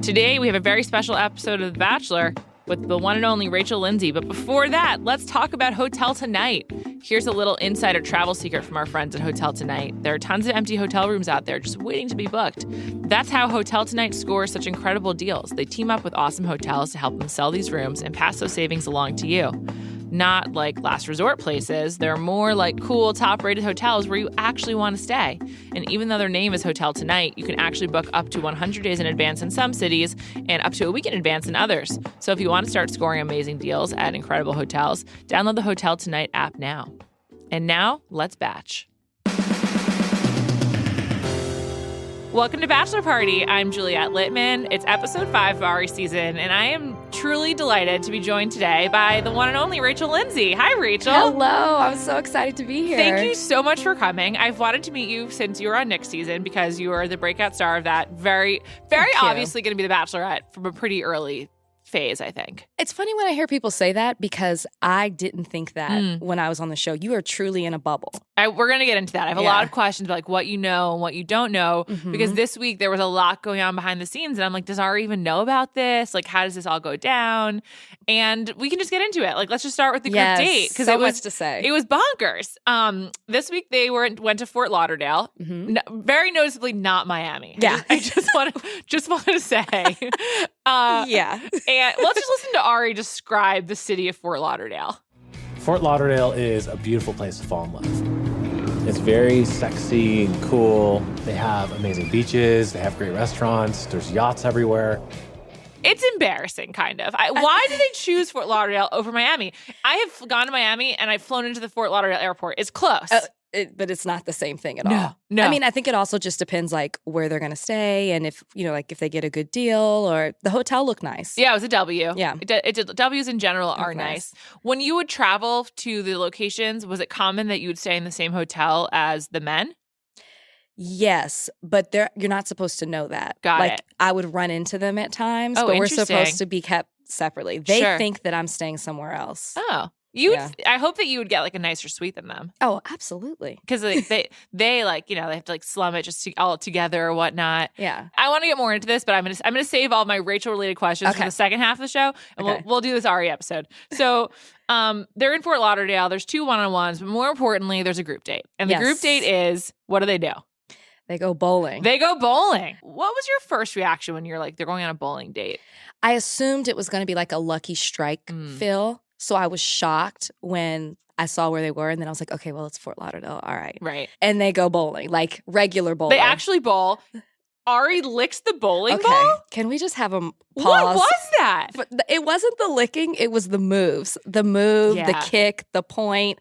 Today, we have a very special episode of The Bachelor with the one and only Rachel Lindsay. But before that, let's talk about Hotel Tonight. Here's a little insider travel secret from our friends at Hotel Tonight. There are tons of empty hotel rooms out there just waiting to be booked. That's how Hotel Tonight scores such incredible deals. They team up with awesome hotels to help them sell these rooms and pass those savings along to you. Not like last resort places. They're more like cool, top-rated hotels where you actually want to stay. And even though their name is Hotel Tonight, you can actually book up to 100 days in advance in some cities and up to a week in advance in others. So if you want to start scoring amazing deals at incredible hotels, download the Hotel Tonight app now. And now, let's batch. Welcome to Bachelor Party. I'm Juliette Littman. It's episode 5 of Arie season, and I am truly delighted to be joined today by the one and only Rachel Lindsay. Hi, Rachel. Hello. I'm so excited to be here. Thank you so much for coming. I've wanted to meet you since you were on Nick's season because you are the breakout star of that very obviously going to be the Bachelorette from a pretty early phase, I think. It's funny when I hear people say that because I didn't think that when I was on the show. You are truly in a bubble. We're going to get into that. I have a lot of questions about like what you know and what you don't know because this week there was a lot going on behind the scenes and I'm like, does Arie even know about this? Like, how does this all go down? And we can just get into it. Like, let's just start with the group date because so much to say. It was bonkers. This week they went to Fort Lauderdale. Very noticeably not Miami. Yeah. I just want to say. And let's just listen to Arie describe the city of Fort Lauderdale. Fort Lauderdale is a beautiful place to fall in love. It's very sexy and cool. They have amazing beaches. They have great restaurants. There's yachts everywhere. It's embarrassing, kind of. Why did they choose Fort Lauderdale over Miami? I have gone to Miami and I've flown into the Fort Lauderdale airport. It's close. But it's not the same thing at all. No. I mean, I think it also just depends like where they're going to stay and if, like if they get a good deal or the hotel looked nice. Yeah, it was a W. Yeah. It did. W's in general are nice. When you would travel to the locations, was it common that you would stay in the same hotel as the men? Yes, but you're not supposed to know that. Got like, it. I would run into them at times, Oh, but we're interesting. supposed to be kept separately. They Sure. think that I'm staying somewhere else. Oh. I hope that you would get like a nicer suite than them. Oh, absolutely. Because like, they like, they have to like slum it just all together or whatnot. Yeah. I want to get more into this, but I'm gonna save all my Rachel related questions for the second half of the show, and we'll do this Arie episode. So they're in Fort Lauderdale. There's 2 one-on-ones, but more importantly, there's a group date. And the group date is, what do? They go bowling. They go bowling. What was your first reaction when you're like, they're going on a bowling date? I assumed it was going to be like a Lucky Strike feel. So I was shocked when I saw where they were. And then I was like, okay, well, it's Fort Lauderdale. All right. Right. And they go bowling, like regular bowling. They actually bowl. Arie licks the bowling ball? Can we just have a pause? What was that? But it wasn't the licking. It was the moves. The move, the kick, the point.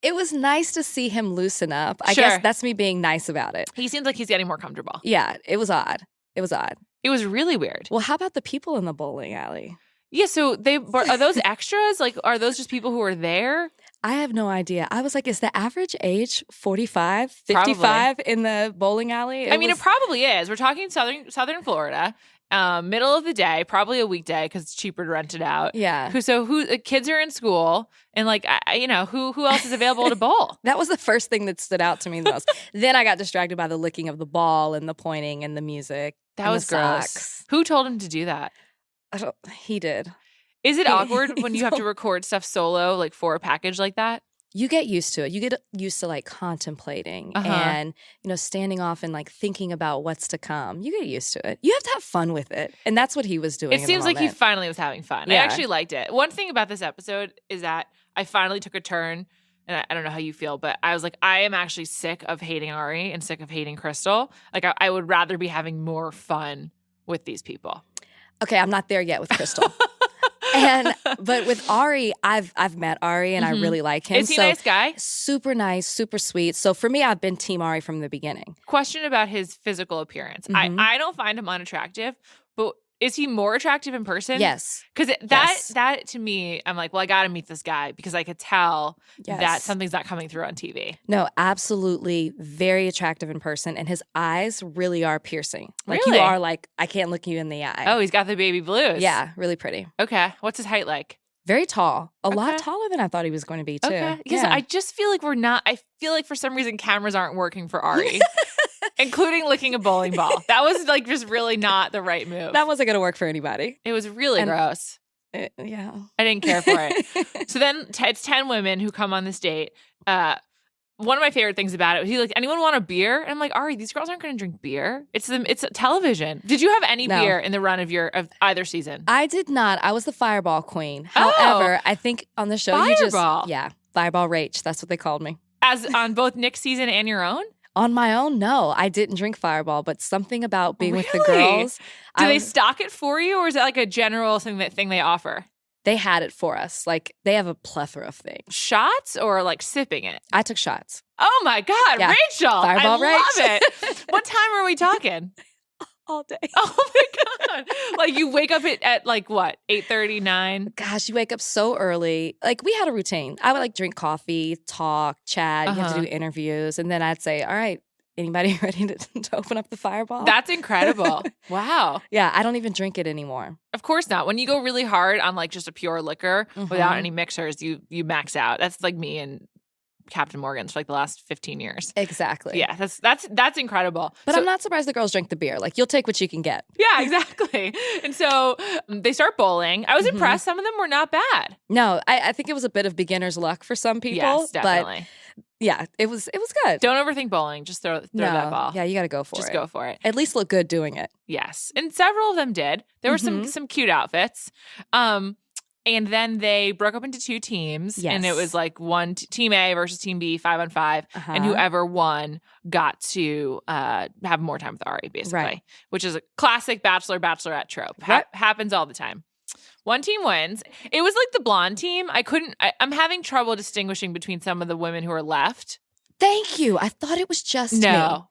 It was nice to see him loosen up. I guess that's me being nice about it. He seems like he's getting more comfortable. Yeah, it was odd. It was really weird. Well, how about the people in the bowling alley? Yeah, so are those extras? Like, are those just people who are there? I have no idea. I was like, is the average age 45, 55 in the bowling alley? It probably is. We're talking southern Florida. Middle of the day, probably a weekday because it's cheaper to rent it out. Yeah. Kids are in school and like, who else is available to bowl? That was the first thing that stood out to me the most. Then I got distracted by the licking of the ball and the pointing and the music. That was gross. Socks. Who told him to do that? He did. Is it awkward when you have to record stuff solo, like for a package like that? You get used to it. You get used to like contemplating and, standing off and like thinking about what's to come. You get used to it. You have to have fun with it. And that's what he was doing. It seems like he finally was having fun. Yeah. I actually liked it. One thing about this episode is that I finally took a turn, and I don't know how you feel, but I was like, I am actually sick of hating Arie and sick of hating Crystal. Like, I would rather be having more fun with these people. Okay, I'm not there yet with Crystal. But with Arie, I've met Arie and I really like him. Is he a nice guy? Super nice, super sweet. So for me, I've been Team Arie from the beginning. Question about his physical appearance. I don't find him unattractive, but is he more attractive in person? Yes. Because that to me, I'm like, well, I got to meet this guy because I could tell that something's not coming through on TV. No, absolutely. Very attractive in person. And his eyes really are piercing. Like Really? you are like, I can't look you in the eye. Oh, he's got the baby blues. Yeah, really pretty. Okay. What's his height like? Very tall. A lot taller than I thought he was going to be, too. Okay. Because I just feel like I feel like for some reason cameras aren't working for Arie. including licking a bowling ball. That was like just really not the right move. That wasn't going to work for anybody. It was really gross. Yeah. I didn't care for it. So then it's 10 women who come on this date. One of my favorite things about it, he's like, anyone want a beer? And I'm like, Arie, these girls aren't going to drink beer. It's television. Did you have any beer in the run of either season? I did not. I was the Fireball queen. However, I think on the show Fireball. Fireball Rach. That's what they called me. As on both Nick's season and your own? On my own, no. I didn't drink Fireball, but something about being with the girls. Do they stock it for you, or is it like a general thing they offer? They had it for us. Like, they have a plethora of things. Shots or like sipping it? I took shots. Oh my God, Yeah. Rachel. Fireball I Rach. love it. What time are we talking? All day. Oh my God. Like you wake up at like what, 8:30, 9? Gosh, you wake up so early. Like, we had a routine. I would like drink coffee, talk, chat. You have to do interviews. And then I'd say, all right, anybody ready to open up the Fireball? That's incredible. Wow. Yeah, I don't even drink it anymore. Of course not. When you go really hard on like just a pure liquor without any mixers, you max out. That's like me and Captain Morgan's for like the last 15 years. Exactly. Yeah, that's incredible. But I'm not surprised the girls drink the beer. Like, you'll take what you can get. Yeah, exactly. And so they start bowling. I was impressed. Some of them were not bad. No, I think it was a bit of beginner's luck for some people. Yes, definitely. But yeah, it was good. Don't overthink bowling. Just throw that ball. Yeah, you got to go for it. Just go for it. At least look good doing it. Yes. And several of them did. There were some cute outfits. And then they broke up into 2 teams. Yes. And it was like Team A versus Team B, 5-on-5. And whoever won got to have more time with Arie, basically. Right. Which is a classic Bachelorette trope. Happens all the time. One team wins. It was like the blonde team. I'm having trouble distinguishing between some of the women who are left. Thank you. I thought it was just me.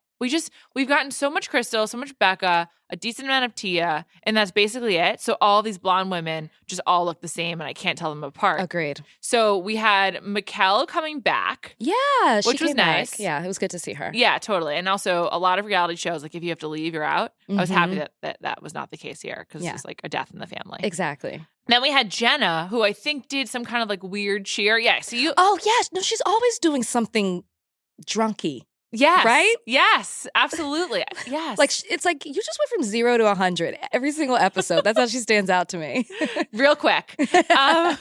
We've gotten so much Crystal, so much Becca, a decent amount of Tia, and that's basically it. So all these blonde women just all look the same, and I can't tell them apart. Agreed. So we had Mikkel coming back. Yeah, which was nice. Back. Yeah, it was good to see her. Yeah, totally. And also a lot of reality shows, like if you have to leave, you're out. I was happy that was not the case here because it's like a death in the family. Exactly. Then we had Jenna, who I think did some kind of like weird cheer. Yeah, so you. Oh, yes. No, she's always doing something drunky. Yes. Right? Yes, absolutely. Yes. Like, it's like you just went from 0 to 100 every single episode. That's how she stands out to me. Real quick. I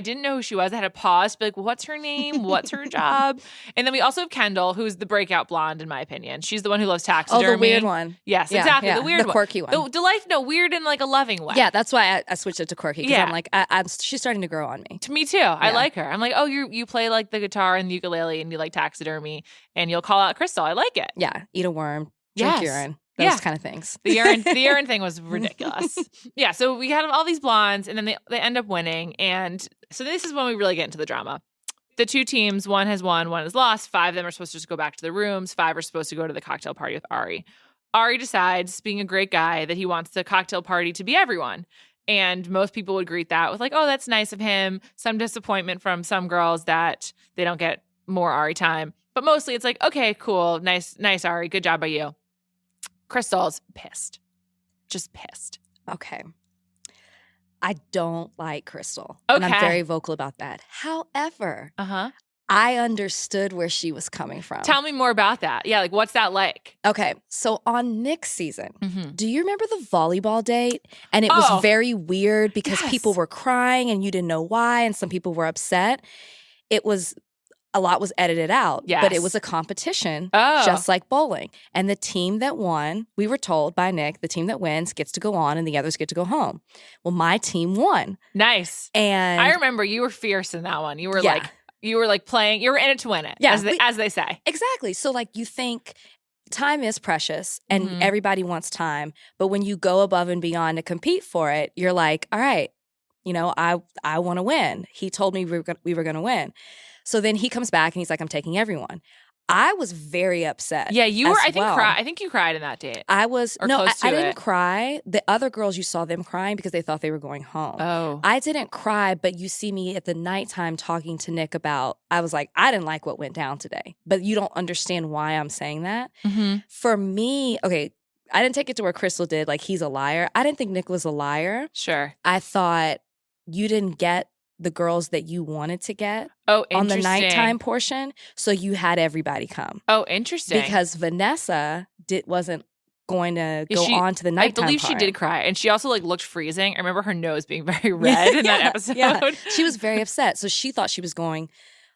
didn't know who she was. I had to pause, be like, what's her name? What's her job? And then we also have Kendall, who's the breakout blonde, in my opinion. She's the one who loves taxidermy. Oh, the weird one. Yes, exactly. Yeah. The weird one. The quirky one. Weird in like a loving way. Yeah, that's why I switched it to quirky. Because I'm like, she's starting to grow on me. To me too. I like her. I'm like, oh, you play like the guitar and the ukulele and you like taxidermy and you'll call out Crystal. I like it. Yeah. Eat a worm. Drink urine. Those kind of things. The urine thing was ridiculous. Yeah. So we had all these blondes and then they end up winning. And so this is when we really get into the drama. The 2 teams, one has won, one has lost. 5 of them are supposed to just go back to their rooms. 5 are supposed to go to the cocktail party with Arie. Arie decides, being a great guy, that he wants the cocktail party to be everyone. And most people would greet that with like, oh, that's nice of him. Some disappointment from some girls that they don't get more Arie time. But mostly it's like, okay, cool. Nice, Arie. Good job by you. Crystal's pissed. Just pissed. Okay. I don't like Crystal. Okay. And I'm very vocal about that. However, I understood where she was coming from. Tell me more about that. Yeah, like what's that like? Okay, so on Nick's season, do you remember the volleyball date? And it was very weird because people were crying and you didn't know why, and some people were upset. A lot was edited out, but it was a competition, just like bowling. And the team that won, we were told by Nick, the team that wins gets to go on and the others get to go home. Well, my team won. Nice. And I remember you were fierce in that one. You were like playing, you were in it to win it, as they say. Exactly. So like you think time is precious and everybody wants time. But when you go above and beyond to compete for it, you're like, all right, I want to win. He told me we were going to win. So then he comes back and he's like, I'm taking everyone. I was very upset. Yeah, you were, I think you cried in that date. I was, no, I didn't it. cry. The other girls, you saw them crying because they thought they were going home. Oh. I didn't cry, but you see me at the nighttime talking to Nick about, I was like, I didn't like what went down today. But you don't understand why I'm saying that. For me, okay, I didn't take it to where Crystal did, like he's a liar. I didn't think Nick was a liar. Sure. I thought you didn't get the girls that you wanted to get on the nighttime portion. So you had everybody come. Oh, interesting. Because Vanessa wasn't going to go on to the nighttime I believe part. she did cry. And she also like looked freezing. I remember her nose being very red in that episode. Yeah. She was very upset. So she thought she was going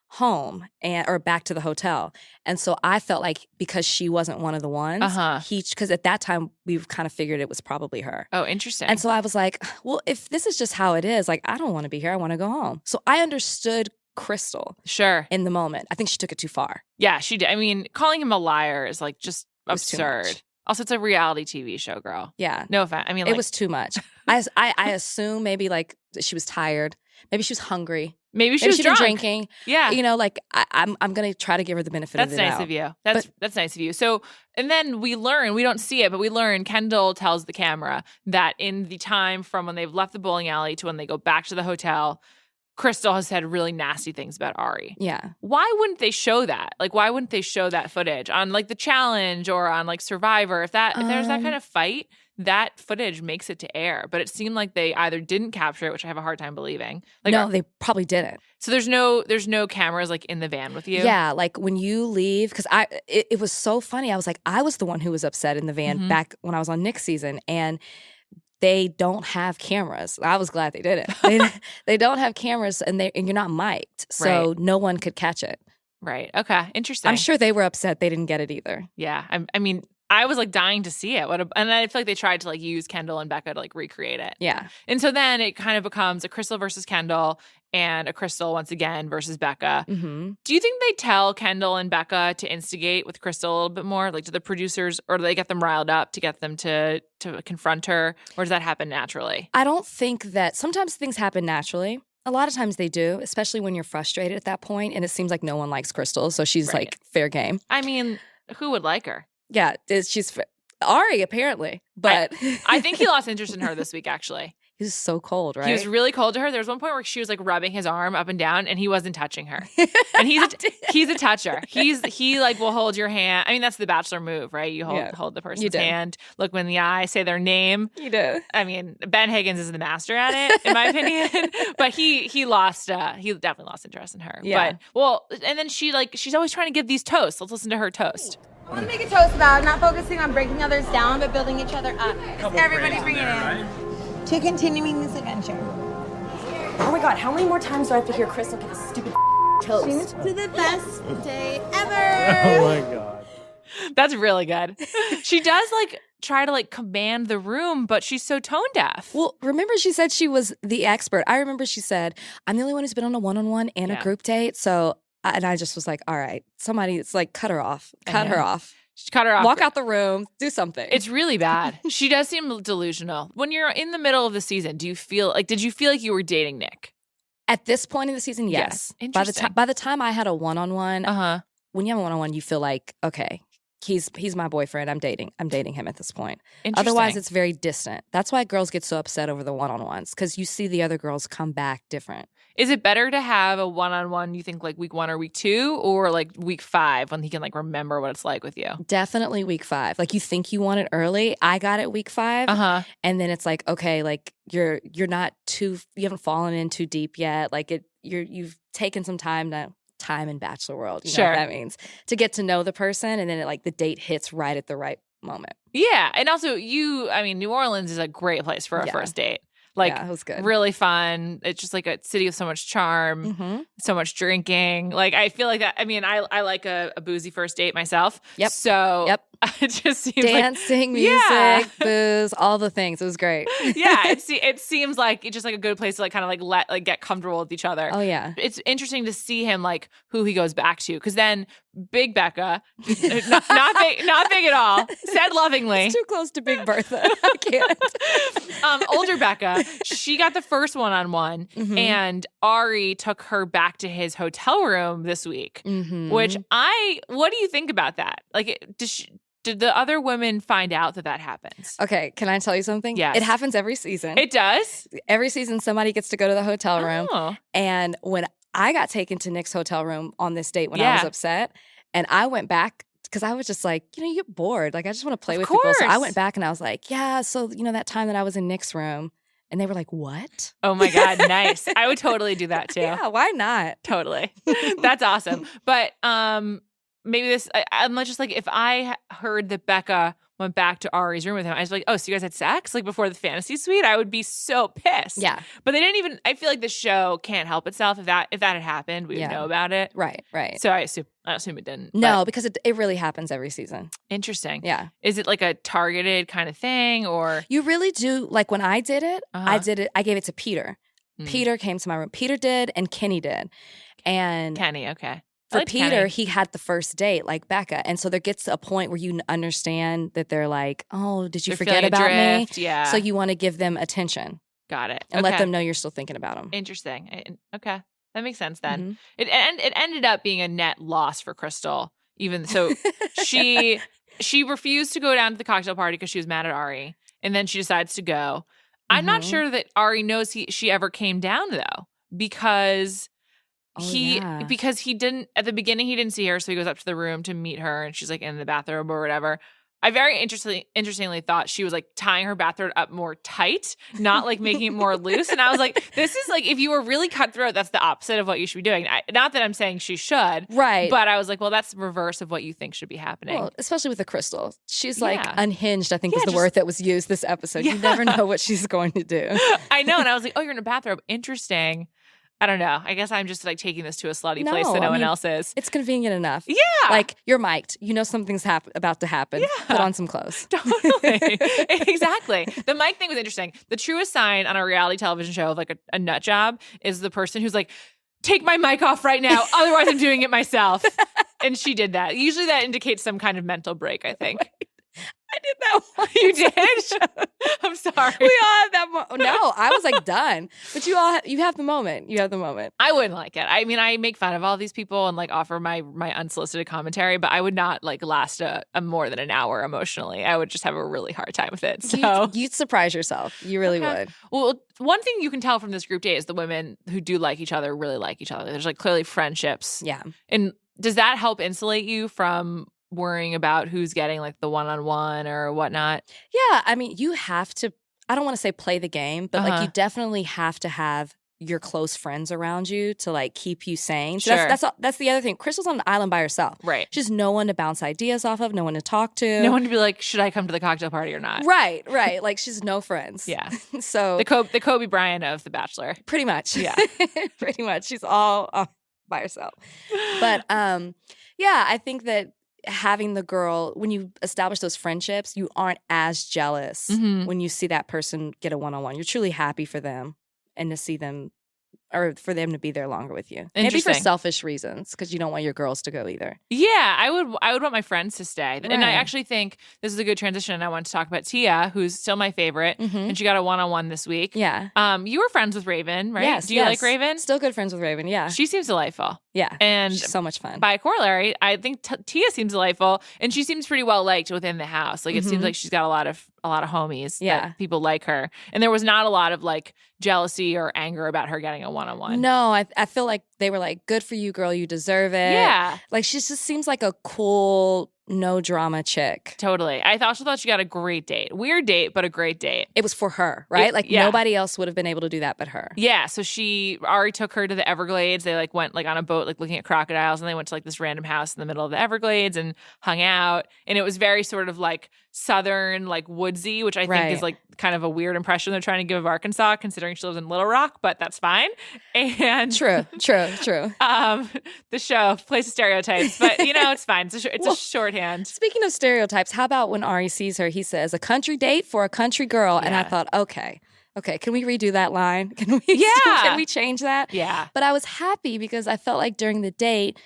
home or back to the hotel. And so I felt like because she wasn't one of the ones, because at that time we kind of figured it was probably her. Oh, interesting. And so I was like, well, if this is just how it is, like, I don't want to be here. I want to go home. So I understood Crystal. Sure. In the moment. I think she took it too far. Yeah, she did. I mean, calling him a liar is like just absurd. Also, it's a reality TV show, girl. Yeah. No offense. I mean, it was too much. I assume maybe like she was tired. Maybe she was hungry. Maybe she was drunk. Been drinking. Yeah. You know, like I'm going to try to give her the benefit of the doubt. That's nice of you. That's nice of you. So, and then we don't see it, but we learn Kendall tells the camera that in the time from when they've left the bowling alley to when they go back to the hotel, Crystal has said really nasty things about Arie. Yeah. Why wouldn't they show that? Like, why wouldn't they show that footage on like the challenge or on like Survivor? If there's that kind of fight, that footage makes it to air. But it seemed like they either didn't capture it, which I have a hard time believing. Like, no, they probably didn't. So there's no cameras like in the van with you? Yeah, like when you leave, because it was so funny. I was like, I was the one who was upset in the van back when I was on Nick's season, and they don't have cameras. I was glad they did it. They don't have cameras, and you're not mic'd, so no one could catch it. Right. Okay. Interesting. I'm sure they were upset they didn't get it either. Yeah. I mean, I was like dying to see it. And I feel like they tried to like use Kendall and Becca to like recreate it. Yeah. And so then it kind of becomes a Crystal versus Kendall and a Crystal once again versus Becca. Mm-hmm. Do you think they tell Kendall and Becca to instigate with Crystal a little bit more? Like, do the producers, or do they get them riled up to get them to confront her? Or does that happen naturally? I don't think that sometimes things happen naturally. A lot of times they do, especially when you're frustrated at that point, and it seems like no one likes Crystal, so she's like fair game. I mean, who would like her? Yeah, she's Arie apparently, but I think he lost interest in her this week. Actually, he was so cold, right? He was really cold to her. There was one point where she was like rubbing his arm up and down, and he wasn't touching her. And he's a toucher. He like will hold your hand. I mean, that's the Bachelor move, right? You hold the person's hand, look them in the eye, say their name. You do. I mean, Ben Higgins is the master at it, in my opinion. But he definitely lost interest in her. Yeah. But and then she's always trying to give these toasts. Let's listen to her toast. What to make a toast about? Not focusing on breaking others down, but building each other up. Everybody bring it in. Right? To continuing this adventure. Oh my God, how many more times do I have to hear Crystal give a stupid toast? Cheers to the best day ever. Oh my God. That's really good. She does like try to like command the room, but she's so tone deaf. Well, remember she said she was the expert. I remember she said, I'm the only one who's been on a one-on-one and a group date. So, and I just was like, all right, somebody, it's like, cut her off. Cut her off. Cut her off. Walk out the room. Do something. It's really bad. She does seem delusional. When you're in the middle of the season, did you feel like you were dating Nick? At this point in the season, yes. Interesting. By the time I had a one-on-one, when you have a one-on-one, you feel like, okay, he's my boyfriend. I'm dating him at this point. Otherwise, it's very distant. That's why girls get so upset over the one-on-ones, because you see the other girls come back different. Is it better to have a one-on-one, you think, like week 1 or week 2, or like week 5 when he can like remember what it's like with you? Definitely week 5. Like, you think you want it early. I got it week 5. And then it's like, okay, like you're not you haven't fallen in too deep yet. Like you've taken some time in Bachelor world. You know what that means, to get to know the person, and then the date hits right at the right moment. Yeah. And also New Orleans is a great place for a first date. Like, it was good. Really fun. It's just like a city with so much charm, so much drinking. Like, I feel like that. I mean, I like a boozy first date myself. Yep. So it just seems dancing, music, booze, all the things. It was great. It seems like it's just like a good place to like kind of like get comfortable with each other. Oh yeah. It's interesting to see him like who he goes back to, because then Big Becca, not big at all, said lovingly. It's too close to Big Bertha. I can't. Older Becca, she got the first one-on-one, and Arie took her back to his hotel room this week. Which what do you think about that? Like, did the other women find out that happens? Okay, can I tell you something? Yes. It happens every season. It does? Every season, somebody gets to go to the hotel room. Oh. And when I got taken to Nick's hotel room on this date when I was upset, and I went back, because I was just like, you get bored. Like, I just want to play with people. So I went back and I was like, yeah, so, that time that I was in Nick's room, And they were like, what? Oh my God, nice. I would totally do that too. Yeah, why not? Totally. That's awesome. But maybe this, I'm just like, if I heard that Becca went back to Arie's room with him, I was like, oh, so you guys had sex like before the fantasy suite? I would be so pissed. Yeah. But they didn't even, I feel like the show can't help itself. If that had happened, we would know about it. Right. So I assume it didn't. No, because it really happens every season. Interesting. Yeah. Is it like a targeted kind of thing or? You really do. Like when I did it, I gave it to Peter. Peter came to my room. Peter did and Kenny did. And Kenny, okay. For Peter, Kenny. he had the first date like Becca. And so there gets to a point where you understand that they're like, oh, did you forget about me? Yeah. So you want to give them attention. Got it. And let them know you're still thinking about them. Interesting. Okay. That makes sense then. It ended up being a net loss for Crystal. Even so, she refused to go down to the cocktail party because she was mad at Arie. And then she decides to go. I'm not sure that Arie knows she ever came down though, because because he didn't at the beginning, he didn't see her, so he goes up to the room to meet her, and she's like in the bathrobe or whatever. I very interestingly thought she was like tying her bathrobe up more tight, not like making it more loose. And I was like, this is like, if you were really cutthroat, that's the opposite of what you should be doing. Not that I'm saying she should, right? But I was like, well, that's the reverse of what you think should be happening. Well, especially with the Crystal, she's like unhinged. I think is the word that was used this episode. You never know what she's going to do. I know, and I was like, oh, you're in a bathrobe. Interesting. I don't know. I guess I'm just like taking this to a slutty place that no one else is. It's convenient enough. Yeah. Like you're mic'd. You know something's about to happen. Yeah. Put on some clothes. Totally. Exactly. The mic thing was interesting. The truest sign on a reality television show of like a nut job is the person who's like, take my mic off right now. Otherwise I'm doing it myself. And she did that. Usually that indicates some kind of mental break, I think. Right. I did that once. You did? I'm sorry. We all have that moment. No, I was like done. But you have the moment. You have the moment. I wouldn't like it. I mean, I make fun of all these people and like offer my unsolicited commentary, but I would not like last a more than an hour emotionally. I would just have a really hard time with it. So you'd surprise yourself. You really would. Well, one thing you can tell from this group date is the women who do like each other really like each other. There's like clearly friendships. Yeah. And does that help insulate you from worrying about who's getting like the one-on-one or whatnot? Yeah, I mean, you have to, I don't want to say play the game, but like you definitely have to have your close friends around you to like keep you sane. So that's the other thing. Crystal's on an island by herself. Right. She's no one to bounce ideas off of, no one to talk to. No one to be like, should I come to the cocktail party or not? Right. Like she's no friends. Yeah. So the Kobe Bryant of The Bachelor. Pretty much. Yeah. Pretty much. She's all by herself. But yeah, I think that having the girl, when you establish those friendships, you aren't as jealous when you see that person get a one-on-one. You're truly happy for them and to see them, or for them to be there longer with you. Maybe for selfish reasons, because you don't want your girls to go either. Yeah, I would want my friends to stay. Right. And I actually think this is a good transition. I want to talk about Tia, who's still my favorite, and she got a one-on-one this week. Yeah. You were friends with Raven, right? Yes. Do you like Raven? Still good friends with Raven, yeah. She seems delightful. Yeah. And she's so much fun. By corollary, I think Tia seems delightful, and she seems pretty well liked within the house. Like it seems like she's got a lot of homies that people like her. And there was not a lot of like jealousy or anger about her getting a one-on-one. No, I feel like they were like, good for you, girl, you deserve it. Yeah. Like she just seems like a cool, no drama chick. Totally. I also thought she got a great date. Weird date, but a great date. It was for her, right? Nobody else would have been able to do that but her. Yeah. So Arie took her to the Everglades. They like went like on a boat, like looking at crocodiles, and they went to like this random house in the middle of the Everglades and hung out. And it was very sort of like southern, like woodsy, which I think is like kind of a weird impression they're trying to give of Arkansas, considering she lives in Little Rock, but that's fine. And True. The show plays stereotypes, but it's fine. It's a shorthand. Speaking of stereotypes, how about when Arie sees her, he says, a country date for a country girl. Yeah. And I thought, okay, can we redo that line? Can we change that? Yeah. But I was happy because I felt like during the date,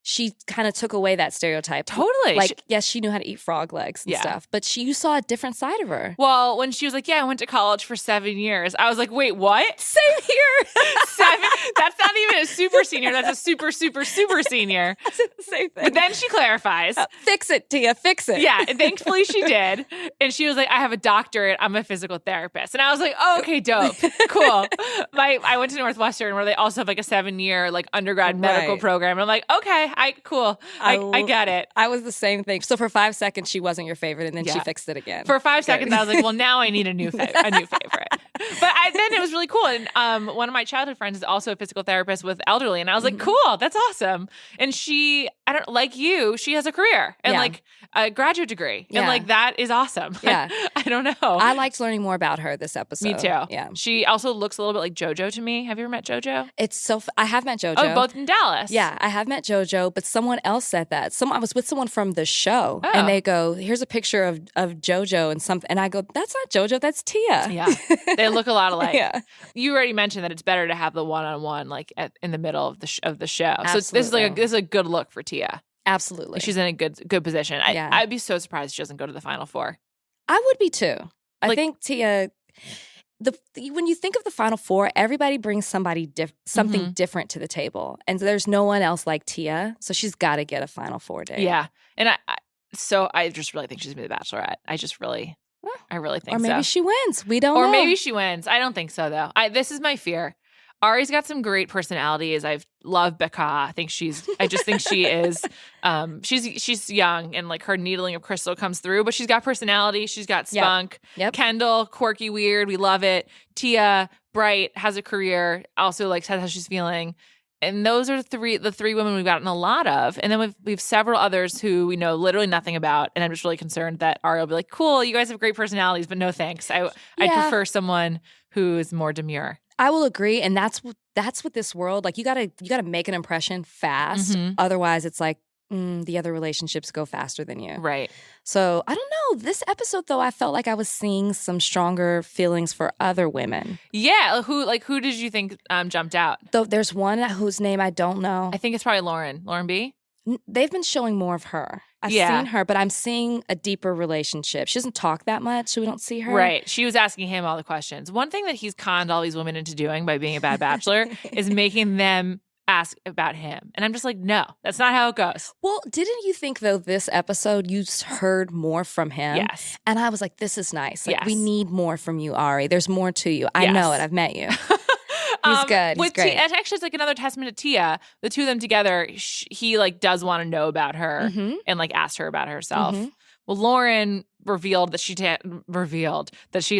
she kind of took away that stereotype. Totally. Like, yes, she knew how to eat frog legs and stuff, but you saw a different side of her. Well, when she was like, I went to college for 7 years, I was like, wait, what? Same here. 7? That's not even a super senior. That's a super, super, super senior. That's the same thing. But then she clarifies. Fix it, Tia, fix it. Yeah, and thankfully she did. And she was like, I have a doctorate. I'm a physical therapist. And I was like, oh, okay, dope. Cool. I went to Northwestern where they also have like a 7-year like undergrad medical program. And I'm like, okay, cool. I get it. I was the same thing. So for 5 seconds, she wasn't your favorite, and then she fixed it again. For 5 seconds, I was like, well, now I need a new favorite. But then it was really cool. And one of my childhood friends is also a physical therapist with elderly. And I was like, cool, that's awesome. And she, I don't like you, she has a career and like a graduate degree. And like, that is awesome. Yeah. I don't know. I liked learning more about her this episode. Me too. Yeah. She also looks a little bit like JoJo to me. Have you ever met JoJo? I have met JoJo. Oh, both in Dallas. Yeah, I have met JoJo, but someone else said that. I was with someone from the show, and they go, "Here's a picture of JoJo and something," and I go, "That's not JoJo, that's Tia." Yeah, they look a lot alike. Yeah. You already mentioned that it's better to have the one-on-one like in the middle of the show. Absolutely. So this is a good look for Tia. Absolutely, she's in a good position. I'd be so surprised she doesn't go to the Final Four. I would be too. I think Tia. When you think of the Final Four, everybody brings something different to the table, and there's no one else like Tia, so she's got to get a Final Four date. Yeah, and I just really think she's gonna be the Bachelorette. I really think so. Or maybe she wins. We don't know. Or maybe she wins. I don't think so though. This is my fear. Arie's got some great personalities. I love Becca. I just think she is. She's young and like her needling of crystal comes through, but she's got personality. She's got spunk. Yep. Kendall, quirky, weird. We love it. Tia, bright, has a career. Also like says how she's feeling. And those are the three women we've gotten a lot of. And then we've several others who we know literally nothing about. And I'm just really concerned that Arie will be like, cool, you guys have great personalities, but no thanks. I'd prefer someone who is more demure. I will agree, and that's what this world, like, you gotta make an impression fast. Mm-hmm. Otherwise, it's like the other relationships go faster than you. Right. So I don't know. This episode, though, I felt like I was seeing some stronger feelings for other women. Yeah. Who did you think jumped out? Though there's one whose name I don't know. I think it's probably Lauren B. They've been showing more of her. I've seen her, but I'm seeing a deeper relationship. She doesn't talk that much, so we don't see her. Right. She was asking him all the questions. One thing that he's conned all these women into doing by being a bad bachelor is making them ask about him. And I'm just like, no, that's not how it goes. Well, didn't you think, though, this episode you heard more from him? Yes. And I was like, this is nice. Like, we need more from you, Arie. There's more to you. I know it. I've met you. He's good. He's great. And actually, it's like another testament to Tia. The two of them together, he like does want to know about her and like asked her about herself. Mm-hmm. Well, Lauren revealed that she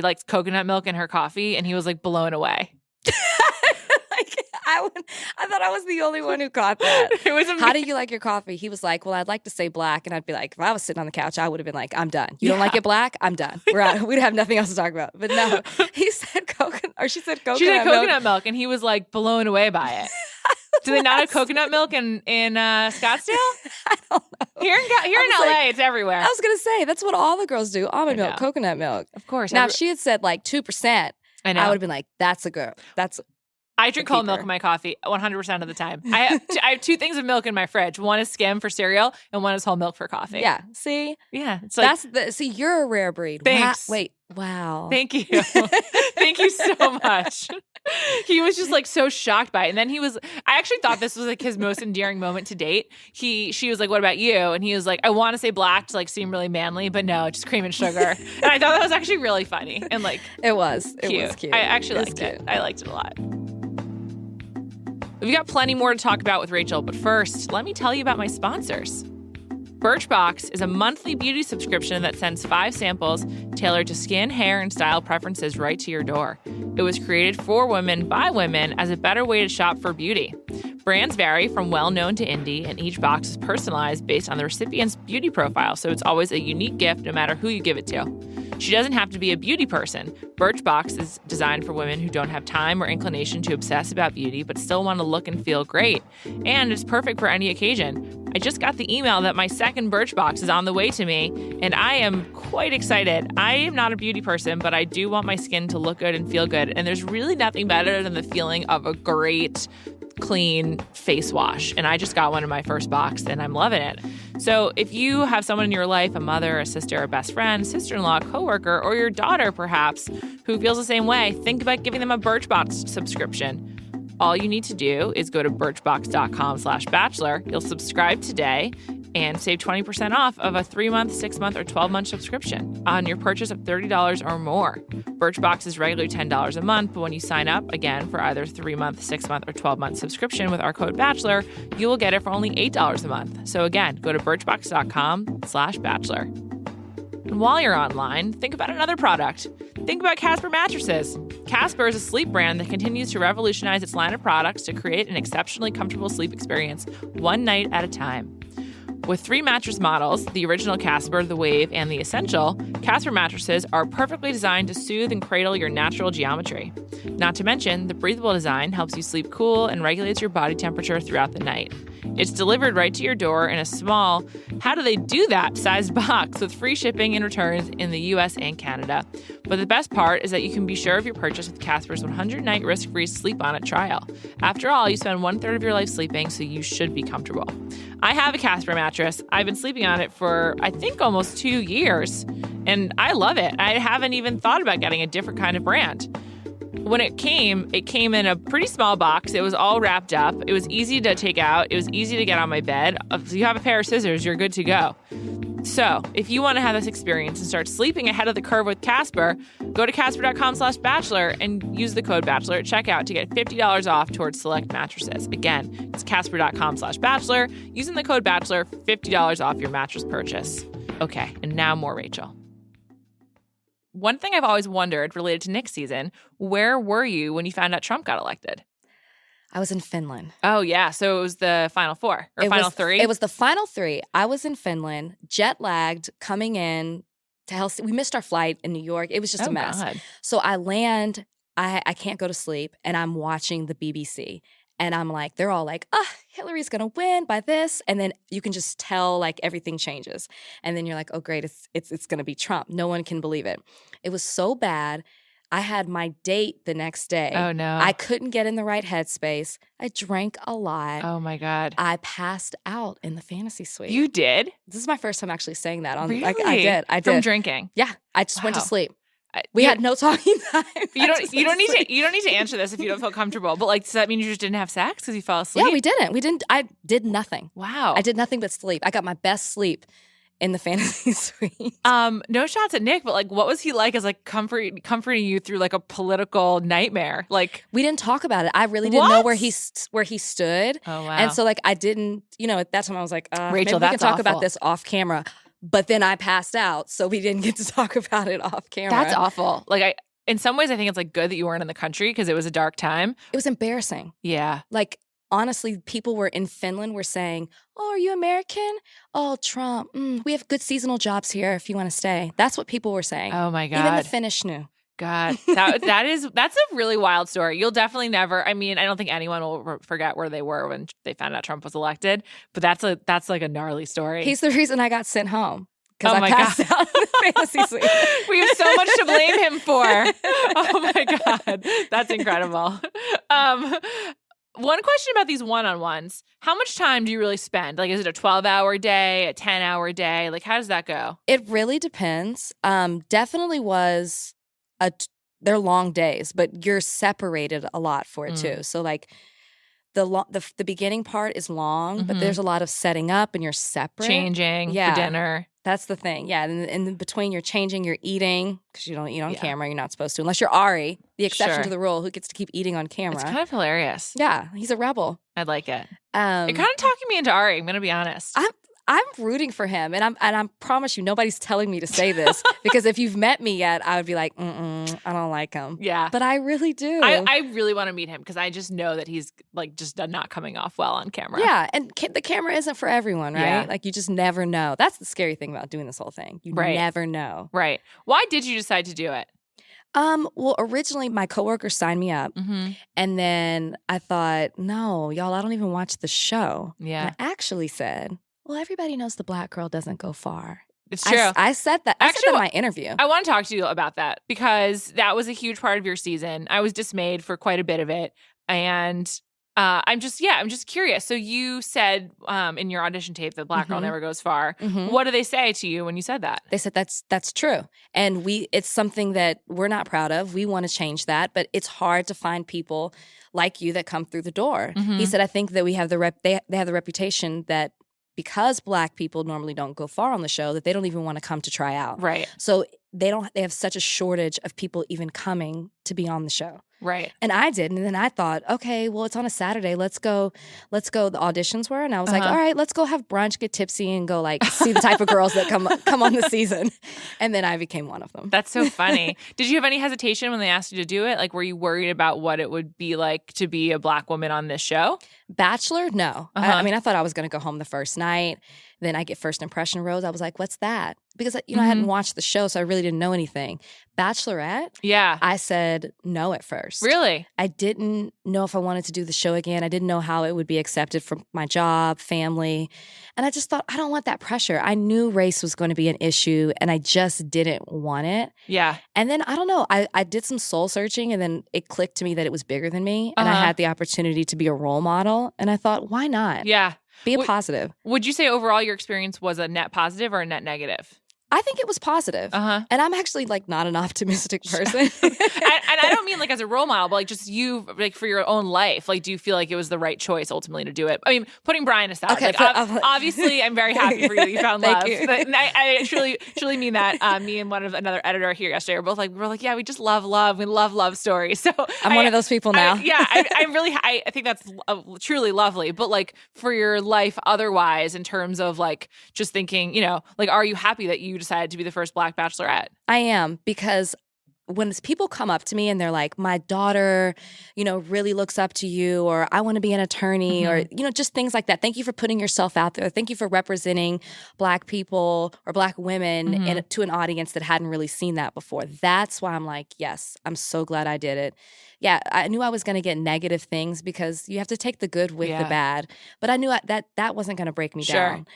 likes coconut milk in her coffee, and he was like blown away. I thought I was the only one who caught that. It was amazing. How do you like your coffee? He was like, well, I'd like to say black. And I'd be like, if I was sitting on the couch, I would have been like, I'm done. You don't like it black? I'm done. We're out. We'd have nothing else to talk about. But no, he said coconut, or she said coconut milk. And he was like blown away by it. Do they not have coconut milk in Scottsdale? I don't know. Here in LA, it's everywhere. I was going to say, that's what all the girls do. Almond milk, coconut milk. Of course. Now, if she had said like 2%, I would have been like, that's a girl. I drink whole milk in my coffee 100% of the time. I have two things of milk in my fridge. One is skim for cereal, and one is whole milk for coffee. Yeah. See? Yeah. It's like, see, you're a rare breed. Thanks. Wow. Thank you. Thank you so much. He was just like so shocked by it. And then I actually thought this was like his most endearing moment to date. She was like, what about you? And he was like, I want to say black to like seem really manly, but no, just cream and sugar. And I thought that was actually really funny and like It was cute. I actually liked it. I liked it a lot. We've got plenty more to talk about with Rachel, but first, let me tell you about my sponsors. Birchbox is a monthly beauty subscription that sends 5 samples tailored to skin, hair, and style preferences right to your door. It was created for women by women as a better way to shop for beauty. Brands vary from well-known to indie, and each box is personalized based on the recipient's beauty profile, so it's always a unique gift no matter who you give it to. She doesn't have to be a beauty person. Birchbox is designed for women who don't have time or inclination to obsess about beauty but still want to look and feel great. And it's perfect for any occasion. I just got the email that my second Birchbox is on the way to me, and I am quite excited. I am not a beauty person, but I do want my skin to look good and feel good, and there's really nothing better than the feeling of a great clean face wash. And I just got one in my first box and I'm loving it. So if you have someone in your life, a mother, a sister, a best friend, sister-in-law, coworker, or your daughter perhaps, who feels the same way, think about giving them a Birchbox subscription. All you need to do is go to birchbox.com/bachelor. You'll subscribe today, and save 20% off of a 3-month, 6-month, or 12-month subscription on your purchase of $30 or more. Birchbox is regularly $10 a month, but when you sign up, again, for either 3-month, 6-month, or 12-month subscription with our code BACHELOR, you will get it for only $8 a month. So again, go to birchbox.com/bachelor. And while you're online, think about another product. Think about Casper mattresses. Casper is a sleep brand that continues to revolutionize its line of products to create an exceptionally comfortable sleep experience one night at a time. With 3 mattress models, the original Casper, the Wave, and the Essential, Casper mattresses are perfectly designed to soothe and cradle your natural geometry. Not to mention, the breathable design helps you sleep cool and regulates your body temperature throughout the night. It's delivered right to your door in a small, how do they do that, sized box with free shipping and returns in the US and Canada. But the best part is that you can be sure of your purchase with Casper's 100-night risk-free sleep on it trial. After all, you spend 1/3 of your life sleeping, so you should be comfortable. I have a Casper mattress. I've been sleeping on it for, I think, almost 2 years, and I love it. I haven't even thought about getting a different kind of brand. When it came in a pretty small box. It was all wrapped up. It was easy to take out. It was easy to get on my bed. If you have a pair of scissors, you're good to go. So if you want to have this experience and start sleeping ahead of the curve with Casper, go to casper.com/bachelor and use the code BACHELOR at checkout to get $50 off towards select mattresses. Again, it's casper.com/bachelor. Using the code BACHELOR, $50 off your mattress purchase. Okay, and now more Rachel. One thing I've always wondered related to Nick's season, where were you when you found out Trump got elected? I was in Finland. Oh, yeah. So it was the Final Four or Final Three? It was the Final Three. I was in Finland, jet lagged, coming in to Helsinki. We missed our flight in New York. It was just a mess. God. So I land, I can't go to sleep, and I'm watching the BBC. And I'm like, they're all like, Hillary's going to win by this. And then you can just tell, like, everything changes. And then you're like, oh, great, it's going to be Trump. No one can believe it. It was so bad. I had my date the next day. Oh, no. I couldn't get in the right headspace. I drank a lot. Oh, my God. I passed out in the fantasy suite. You did? This is my first time actually saying that. Really? I did. From drinking? Yeah. I just went to Wow. sleep. We had no talking time. You don't need to answer this if you don't feel comfortable. But like, does that mean you just didn't have sex because you fell asleep? Yeah, we didn't. I did nothing. Wow. I did nothing but sleep. I got my best sleep in the fantasy suite. No shots at Nick, but like, what was he like as like comforting you through like a political nightmare? Like, we didn't talk about it. I really didn't know where he stood. Oh, wow. And so like, I didn't. At that time I was like, Rachel, maybe we that's can talk awful. about this off camera. But then I passed out, so we didn't get to talk about it off camera. That's awful. Like, in some ways, I think it's like good that you weren't in the country because it was a dark time. It was embarrassing. Yeah. Like, honestly, people were in Finland were saying, oh, are you American? Oh, Trump. We have good seasonal jobs here if you want to stay. That's what people were saying. Oh, my God. Even the Finnish knew. God, that's a really wild story. You'll definitely never. I mean, I don't think anyone will forget where they were when they found out Trump was elected. But that's like a gnarly story. He's the reason I got sent home because Oh my I passed out in the fantasy suite. We have so much to blame him for. Oh my God, that's incredible. One question about these one-on-ones: how much time do you really spend? Like, is it a 12-hour day, a 10-hour day? Like, how does that go? It really depends. Definitely was. They're long days, but you're separated a lot for it too. So like the beginning part is long, but there's a lot of setting up and you're separate. Changing for dinner. That's the thing. Yeah. And in between you're changing, you're eating because you don't eat on camera. You're not supposed to, unless you're Arie, the exception to the rule, who gets to keep eating on camera. It's kind of hilarious. Yeah. He's a rebel. I like it. You're kind of talking me into Arie. I'm going to be honest. I'm rooting for him, and I promise you, nobody's telling me to say this because if you've met me yet, I would be like, I don't like him. Yeah, but I really do. I really want to meet him because I just know that he's like just not coming off well on camera. Yeah, and the camera isn't for everyone, right? Yeah. Like you just never know. That's the scary thing about doing this whole thing. You never know. Right. Why did you decide to do it? Well, originally my coworker signed me up, and then I thought, no, y'all, I don't even watch the show. Yeah, and I actually said, well, everybody knows the black girl doesn't go far. It's true. I said that. I said that in my interview. I want to talk to you about that because that was a huge part of your season. I was dismayed for quite a bit of it. And I'm just curious. So you said in your audition tape that black girl never goes far. What do they say to you when you said that? They said that's true. And it's something that we're not proud of. We want to change that, but it's hard to find people like you that come through the door. He said, I think that we have they have the reputation that because Black people normally don't go far on the show, that they don't even want to come to try out. Right. So they have such a shortage of people even coming to be on the show. Right. And I did. And then I thought, okay, well, it's on a Saturday. Let's go. The auditions were. And I was like, all right, let's go have brunch, get tipsy, and go like see the type of girls that come on the season. And then I became one of them. That's so funny. Did you have any hesitation when they asked you to do it? Like, were you worried about what it would be like to be a Black woman on this show? Bachelor? No. I mean, I thought I was going to go home the first night. Then I get first impression rose. I was like, what's that? Because, I hadn't watched the show, so I really didn't know anything. Bachelorette? Yeah. I said no at first. Really? I didn't know if I wanted to do the show again. I didn't know how it would be accepted from my job, family. And I just thought, I don't want that pressure. I knew race was going to be an issue, and I just didn't want it. Yeah. And then, I don't know, I did some soul searching, and then it clicked to me that it was bigger than me, and I had the opportunity to be a role model. And I thought, why not? Yeah. Be a positive. Would you say overall your experience was a net positive or a net negative? I think it was positive. And I'm actually like not an optimistic person. and I don't mean like as a role model, but like just you, like for your own life. Like, do you feel like it was the right choice ultimately to do it? I mean, putting Brian aside, okay, like, obviously I'm very happy for you that you found love. You. But I truly mean that. Me and another editor here yesterday were both like, yeah, we just love love. We love love stories. So I'm one of those people now. I think that's truly lovely. But like for your life otherwise, in terms of like just thinking, like, are you happy that you decided to be the first Black Bachelorette? I am, because when people come up to me and they're like, my daughter, really looks up to you, or I want to be an attorney, or, just things like that. Thank you for putting yourself out there. Thank you for representing Black people or Black women to an audience that hadn't really seen that before. That's why I'm like, yes, I'm so glad I did it. Yeah, I knew I was going to get negative things because you have to take the good with the bad. But I knew that wasn't going to break me down.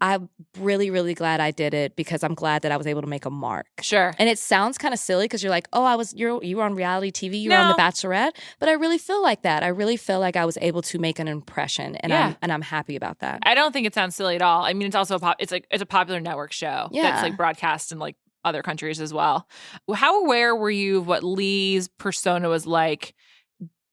I'm really, really glad I did it, because I'm glad that I was able to make a mark. Sure. And it sounds kind of silly because you're like, oh, you were on reality TV, you were on The Bachelorette, but I really feel like that. I really feel like I was able to make an impression, and I'm happy about that. I don't think it sounds silly at all. I mean, it's also it's a popular network show that's like broadcast in like other countries as well. How aware were you of what Lee's persona was like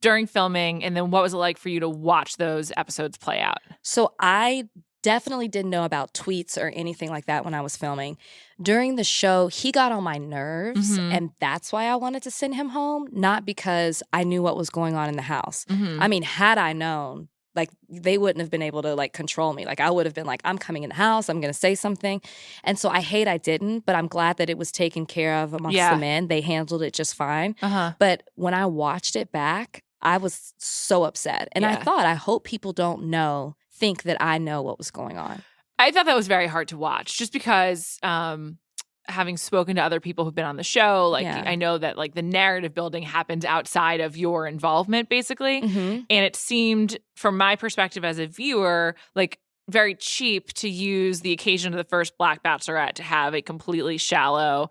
during filming, and then what was it like for you to watch those episodes play out? So I definitely didn't know about tweets or anything like that when I was filming. During the show, he got on my nerves, and that's why I wanted to send him home, not because I knew what was going on in the house. I mean, had I known, like, they wouldn't have been able to, like, control me. Like, I would have been like, I'm coming in the house, I'm going to say something. And so I didn't, but I'm glad that it was taken care of amongst the men. They handled it just fine. But when I watched it back, I was so upset. And I thought, I hope people don't think that I know what was going on. I thought that was very hard to watch, just because having spoken to other people who've been on the show, like I know that like the narrative building happened outside of your involvement, basically. And it seemed, from my perspective as a viewer, like very cheap to use the occasion of the first Black Bachelorette to have a completely shallow,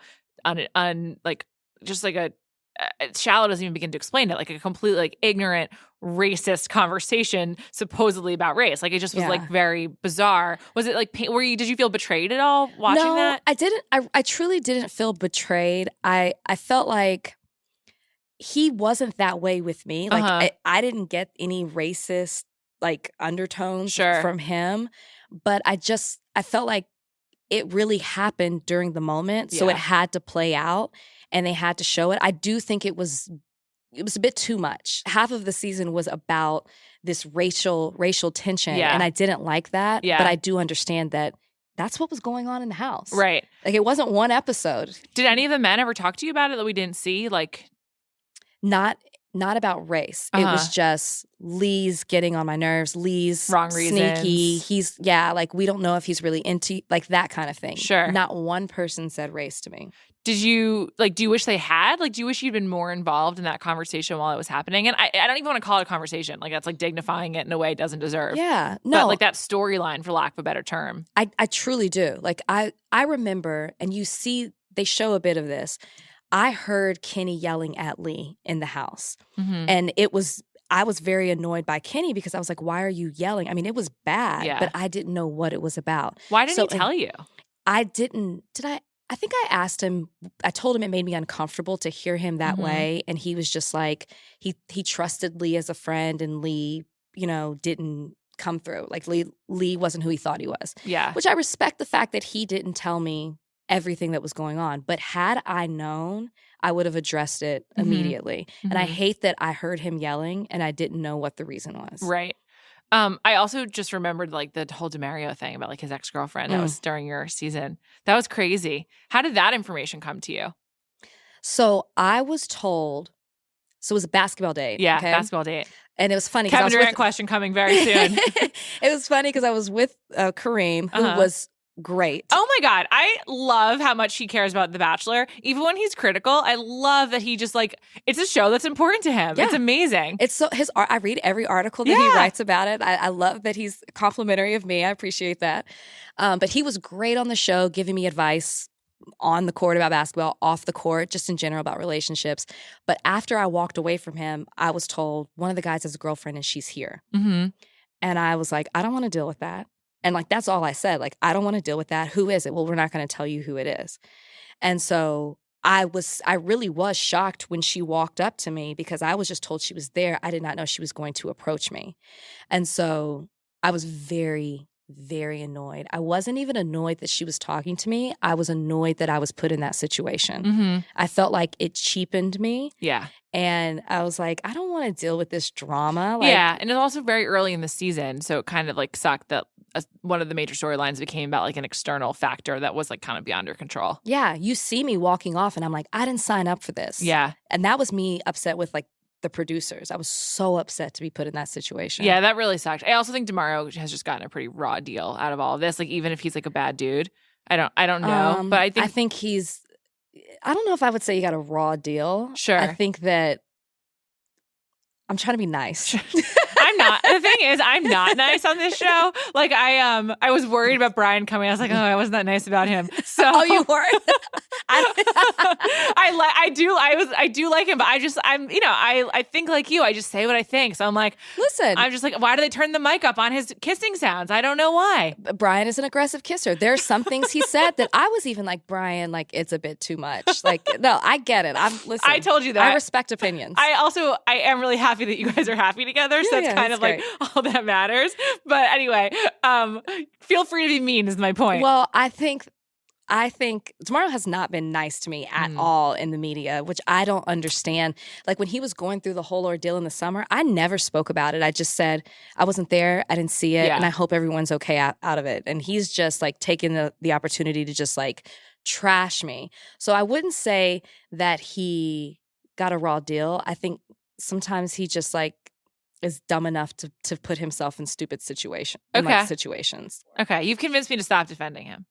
shallow doesn't even begin to explain it, like a completely like ignorant, racist conversation supposedly about race. Like, it just was like very bizarre. Was it like, did you feel betrayed at all watching that? I didn't. I truly didn't feel betrayed. I felt like he wasn't that way with me. Like I didn't get any racist like undertones from him, but I felt like it really happened during the moment. So it had to play out, and they had to show it. I do think it was a bit too much. Half of the season was about this racial tension, and I didn't like that. But I do understand that that's what was going on in the house. Right. Like, it wasn't one episode. Did any of the men ever talk to you about it that we didn't see? Like, not about race. It was just Lee's getting on my nerves. Lee's wrong reasons. Sneaky. He's like, we don't know if he's really into, like, that kind of thing. Sure. Not one person said race to me. Did you, like, do you wish they had? Like, do you wish you'd been more involved in that conversation while it was happening? And I don't even want to call it a conversation. Like, that's like dignifying it in a way it doesn't deserve. Yeah. No. But like that storyline, for lack of a better term. I truly do. Like, I remember, and you see, they show a bit of this. I heard Kenny yelling at Lee in the house. And I was very annoyed by Kenny, because I was like, why are you yelling? I mean, it was bad, but I didn't know what it was about. Why didn't he tell you? I didn't. I think I asked him, I told him it made me uncomfortable to hear him that way. And he was just like, he trusted Lee as a friend, and Lee, didn't come through. Like Lee wasn't who he thought he was. Yeah. Which I respect the fact that he didn't tell me everything that was going on. But had I known, I would have addressed it immediately. And I hate that I heard him yelling and I didn't know what the reason was. Right. I also just remembered like the whole DeMario thing about like his ex-girlfriend. That was during your season. That was crazy. How did that information come to you? So I was told, so it was a basketball date. Yeah, okay? basketball date. And it was funny. Kevin Durant question coming very soon. It was funny because I was with Kareem, who was great. Oh my God. I love how much he cares about The Bachelor. Even when he's critical, I love that he just like, it's a show that's important to him. Yeah. It's amazing. It's so I read every article that he writes about it. I love that he's complimentary of me. I appreciate that. But he was great on the show, giving me advice on the court about basketball, off the court, just in general about relationships. But after I walked away from him, I was told one of the guys has a girlfriend and she's here. And I was like, I don't want to deal with that. And like, that's all I said. Like, I don't want to deal with that. Who is it? Well, we're not going to tell you who it is. And so I really was shocked when she walked up to me because I was just told she was there. I did not know she was going to approach me. And so I was very, very annoyed. I wasn't even annoyed that she was talking to me. I was annoyed that I was put in that situation. I felt like it cheapened me. Yeah. And I was like, I don't want to deal with this drama. Like, yeah. And it's also very early in the season. So it kind of like sucked that one of the major storylines became about like an external factor that was like kind of beyond your control. Yeah. You see me walking off and I'm like, I didn't sign up for this. Yeah. And that was me upset with like the producers. I was so upset to be put in that situation. Yeah, that really sucked. I also think DeMario has just gotten a pretty raw deal out of all of this. Like even if he's like a bad dude, I don't know. But I think he's, I don't know if I would say he got a raw deal. Sure. I think that I'm trying to be nice. I'm not. The thing is, I'm not nice on this show. Like I was worried about Brian coming. I was like, oh, I wasn't that nice about him. So oh, you weren't. I do like him, but I think like you. I just say what I think. So I'm like, listen. I'm just like, why do they turn the mic up on his kissing sounds? I don't know why. Brian is an aggressive kisser. There's some things he said that I was even like, Brian, like it's a bit too much. Like, no, I get it. Listen. I told you that. I respect opinions. I am really happy that you guys are happy together. So that's kind of like all that matters. But anyway, feel free to be mean is my point. Well, I think DeMario has not been nice to me at all in the media, which I don't understand. Like when he was going through the whole ordeal in the summer, I never spoke about it. I just said I wasn't there, I didn't see it, and I hope everyone's okay out of it. And he's just like taking the opportunity to just like trash me. So I wouldn't say that he got a raw deal. I think sometimes he just like is dumb enough to put himself in stupid situations. Okay, you've convinced me to stop defending him.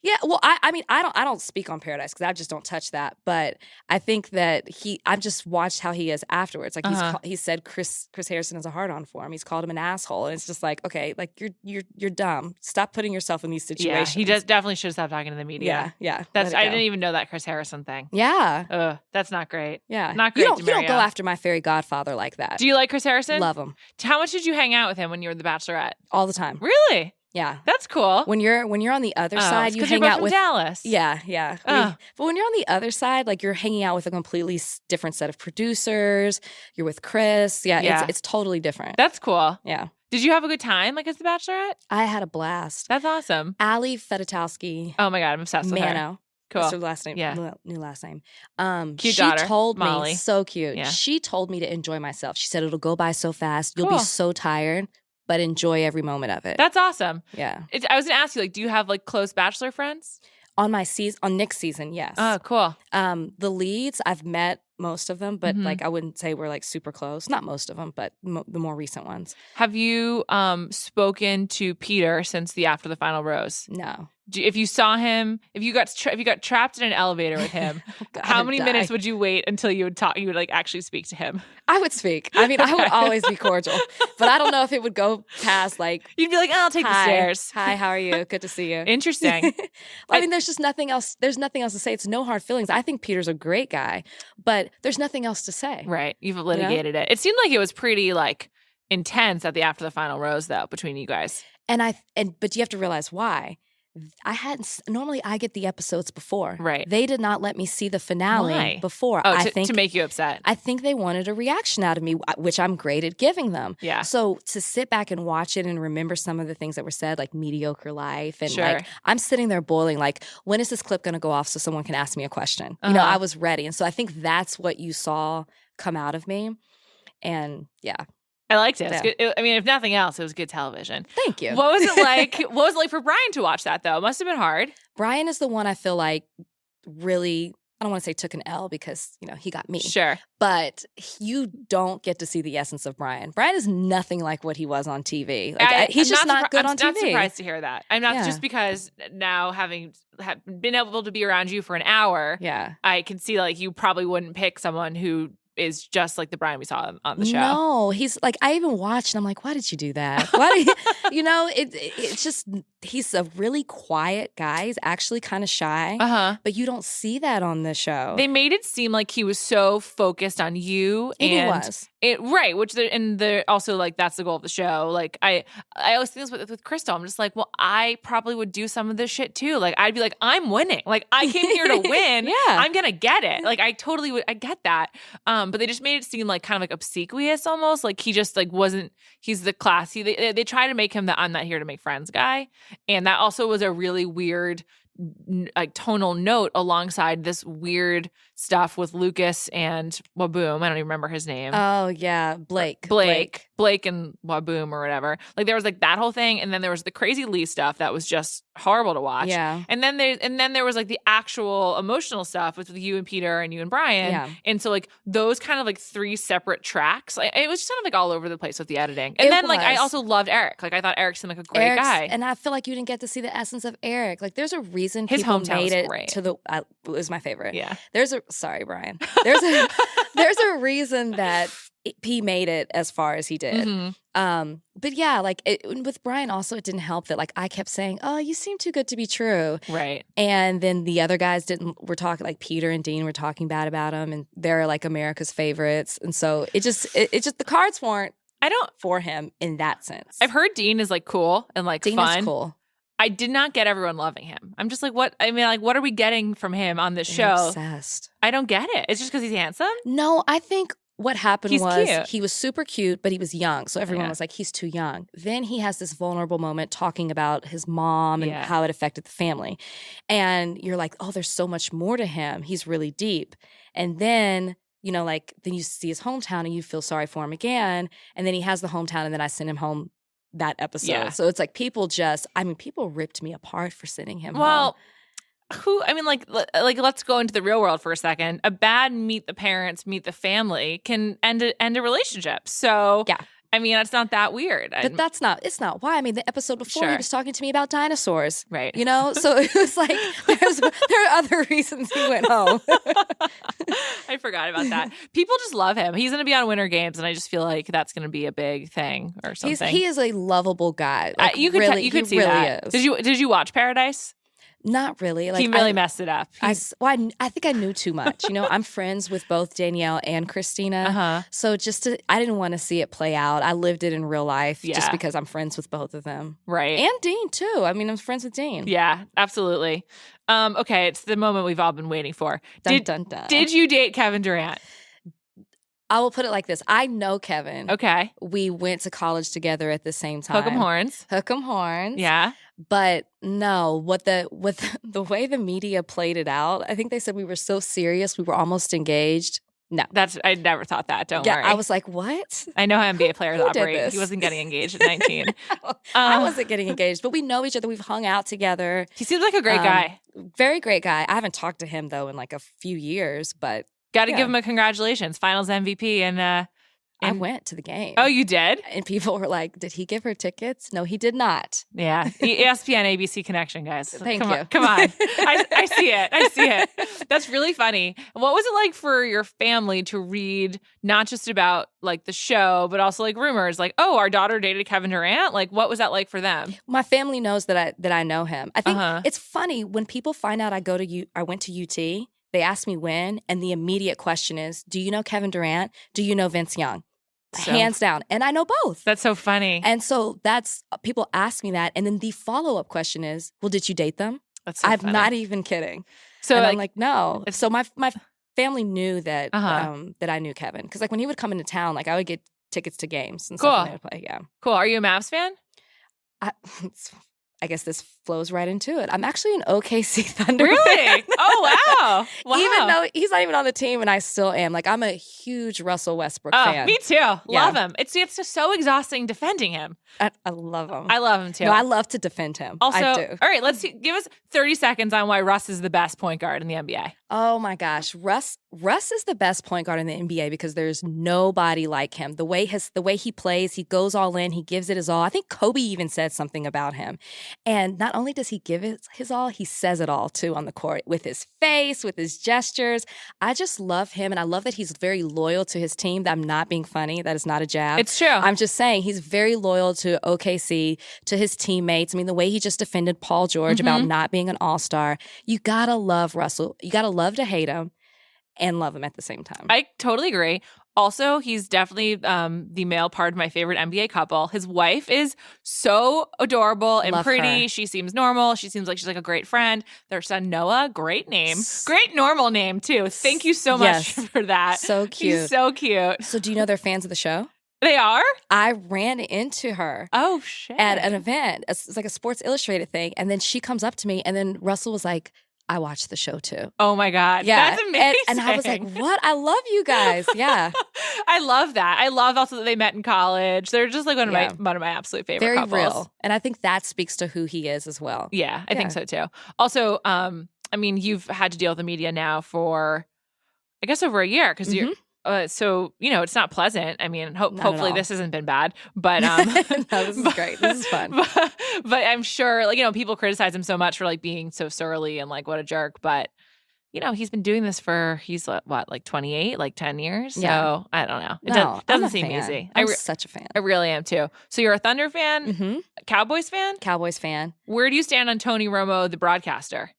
Yeah, well, I mean, I don't speak on Paradise because I just don't touch that. But I think that I've just watched how he is afterwards. Like he said, Chris Harrison has a hard on for him. He's called him an asshole, and it's just like, okay, like you're dumb. Stop putting yourself in these situations. Yeah, he definitely should stop talking to the media. Yeah. I didn't even know that Chris Harrison thing. Yeah. That's not great. Yeah, not great. You don't go after my fairy godfather like that. Do you like Chris Harrison? Love him. How much did you hang out with him when you were the Bachelorette? All the time. Really? Yeah, that's cool. When you're on the other side, you hang you're out from with Dallas. Yeah. But when you're on the other side, like you're hanging out with a completely different set of producers. You're with Chris. Yeah. It's totally different. That's cool. Yeah. Did you have a good time, like as the Bachelorette? I had a blast. That's awesome. Arie Fedotowsky. Oh my God, I'm obsessed with her. Cool. That's her last name. Yeah. New last name. Cute she daughter, told Molly. me, so cute. Yeah. She told me to enjoy myself. She said it'll go by so fast. You'll be so tired, but enjoy every moment of it. That's awesome. Yeah. I was going to ask you, like, do you have like close Bachelor friends? On Nick's season, yes. Oh, cool. The leads, I've met most of them, but like I wouldn't say we're like super close. Not most of them, but the more recent ones. Have you spoken to Peter since the After the Final Rose? No. If you saw him, if you got trapped in an elevator with him, how many minutes would you wait until you would like actually speak to him? I would speak. I mean, I would always be cordial, but I don't know if it would go past like you'd be like, I'll take the stairs. Hi, how are you? Good to see you. Interesting. I mean, there's just nothing else. There's nothing else to say. It's no hard feelings. I think Peter's a great guy, but there's nothing else to say. Right. You've litigated it. It seemed like it was pretty like intense at the After the Final Rose though between you guys. But you have to realize why. normally I get the episodes before. Right. They did not let me see the finale Why? before. Oh, to make you upset. I think they wanted a reaction out of me, which I'm great at giving them. Yeah. So to sit back and watch it and remember some of the things that were said, like mediocre life, and Sure. like I'm sitting there boiling, like, when is this clip going to go off so someone can ask me a question? You know, I was ready. And so I think that's what you saw come out of me. And yeah. I liked it. Yeah. Good. I mean, if nothing else, it was good television. Thank you. What was it like? What was it like for Brian to watch that, though? It must have been hard. Brian is the one I feel like really, I don't want to say took an L because, you know, he got me. Sure. But you don't get to see the essence of Brian. Brian is nothing like what he was on TV. Like, he's just not good on TV. I'm not surprised to hear that. I'm not, Yeah. just because now having been able to be around you for an hour, Yeah. I can see like you probably wouldn't pick someone who is just like the Brian we saw on the show. No, he's like, I even watched and I'm like, why did you do that? Why did you know, it's just, he's a really quiet guy. He's actually kind of shy, but you don't see that on the show. They made it seem like he was so focused on you, And and he was. Right, which they're also like that's the goal of the show. Like I always think this with Crystal. I'm just like, well, I probably would do some of this shit too. Like I'd be like, I'm winning. Like I came here to win. Yeah. I'm gonna get it. Like I totally would. I get that. But they just made it seem like kind of like obsequious almost. Like he just like wasn't. He's the classy. They try to make him the I'm not here to make friends guy, and that also was a really weird like tonal note alongside this weird stuff with Lucas and Waboom. I don't even remember his name. Oh yeah, Blake And Waboom or whatever. Like there was like that whole thing, and then there was the crazy Lee stuff that was just horrible to watch. Yeah. And then there was like the actual emotional stuff with you and Peter and you and Brian. Yeah. And so like those kind of like three separate tracks. Like it was just kind of like all over the place with the editing. And then like I also loved Eric. Like I thought Eric seemed like a great guy. And I feel like you didn't get to see the essence of Eric. Like there's a reason His people hometown made was it great. to the. It was my favorite. Yeah. Sorry, Brian. There's a reason that he made it as far as he did. Mm-hmm. But yeah, like with Brian also, it didn't help that like I kept saying, "Oh, you seem too good to be true." Right. And then the other guys were talking, like Peter and Dean were talking bad about him, and they're like America's favorites. And so it just the cards weren't for him in that sense. I've heard Dean is like cool and like Dean fun. is cool. I did not get everyone loving him. I'm just like, what? I mean, like, what are we getting from him on this show? Obsessed. I don't get it. It's just because he's handsome? No, I think what happened He's was cute. he was super cute, but he was young. So everyone Yeah. was like, he's too young. Then he has this vulnerable moment talking about his mom and Yeah. how it affected the family. And you're like, oh, there's so much more to him. He's really deep. And then, you know, like, then you see his hometown and you feel sorry for him again. And then he has the hometown, and then I send him home that episode. Yeah. So it's like people ripped me apart for sending him home. Well, let's go into the real world for a second. A bad meet the parents, meet the family can end a relationship. So, yeah. I mean, it's not that weird. But it's not why. I mean, the episode before he Sure. was talking to me about dinosaurs. Right. You know? So it was like, there are other reasons he went home. I forgot about that. People just love him. He's going to be on Winter Games, and I just feel like that's going to be a big thing or something. He is a lovable guy. Like, you could really, you could he see really that. is. Did you watch Paradise? Not really. Like, He really messed it up. I think I knew too much. You know, I'm friends with both Danielle and Christina. Uh-huh. So I didn't want to see it play out. I lived it in real life Yeah. just because I'm friends with both of them. Right. And Dean, too. I mean, I'm friends with Dean. Yeah, absolutely. Okay, it's the moment we've all been waiting for. Dun, dun, dun. Did you date Kevin Durant? I will put it like this. I know Kevin. Okay. We went to college together at the same time. Hook 'em horns. Hook 'em horns. Yeah. But no, with the way the media played it out, I think they said we were so serious, we were almost engaged. No. I never thought that. Don't Yeah, worry. I was like, what? I know how NBA players Who did operate. this? He wasn't getting engaged at 19. I wasn't getting engaged, but we know each other. We've hung out together. He seems like a great guy. Very great guy. I haven't talked to him, though, in like a few years, but Got to yeah. give him a congratulations. Finals MVP. And I went to the game. oh, you did? And people were like, did he give her tickets? No, he did not. Yeah. ESPN ABC connection, guys. Thank Come you. On. Come on. I see it. I see it. That's really funny. What was it like for your family to read not just about like the show, but also like rumors like, oh, our daughter dated Kevin Durant? Like, what was that like for them? My family knows that I know him. I think Uh-huh. it's funny when people find out I went to UT, they ask me when, and the immediate question is, do you know Kevin Durant? Do you know Vince Young? hands down. And I know both. That's so funny. And so people ask me that. And then the follow-up question is, well, did you date them? That's so I'm funny. not even kidding. So and like, I'm like, no. So my family knew that that I knew Kevin. Because like when he would come into town, like I would get tickets to games and stuff when they would play. Yeah. Cool. Are you a Mavs fan? I guess this flows right into it. I'm actually an OKC Thunder Really? fan. Oh, wow. Even though he's not even on the team and I still am. Like, I'm a huge Russell Westbrook fan. Me too. Love him. It's just so exhausting defending him. I love him. I love him too. No, I love to defend him. Also, I do. All right, give us 30 seconds on why Russ is the best point guard in the NBA. Oh my gosh. Russ is the best point guard in the NBA because there's nobody like him. The way he plays, he goes all in, he gives it his all. I think Kobe even said something about him. And not only does he give it his all, he says it all too on the court with his face, with his gestures. I just love him and I love that he's very loyal to his team. I'm not being funny. That is not a jab. It's true. I'm just saying he's very loyal to OKC, to his teammates. I mean, the way he just defended Paul George about not being an all-star. You gotta love Russell. You gotta love to hate him and love him at the same time. I totally agree. Also, he's definitely the male part of my favorite NBA couple. His wife is so adorable and Love pretty. her. She seems normal. She seems like she's like a great friend. Their son, Noah, great name. Great normal name, too. Thank you so much for that. So cute. He's so cute. So do you know they're fans of the show? They are? I ran into her. Oh, shit. At an event. It's like a Sports Illustrated thing. And then she comes up to me and then Russell was like, I watched the show too. Oh my God. Yeah. That's amazing. And I was like, what? I love you guys. Yeah. I love that. I love also that they met in college. They're just like one of my absolute favorite Very couples. real. And I think that speaks to who he is as well. Yeah, I think so too. Also, I mean, you've had to deal with the media now for, I guess, over a year because you're. So, it's not pleasant. I mean, hopefully this hasn't been bad, but no, this is great. This is fun. But I'm sure, people criticize him so much for like being so surly and like what a jerk. But he's been doing this for 28, like 10 years. So I don't know. It doesn't seem easy. I'm such a fan. I really am too. So you're a Thunder fan, Cowboys fan, Cowboys fan. Where do you stand on Tony Romo, the broadcaster?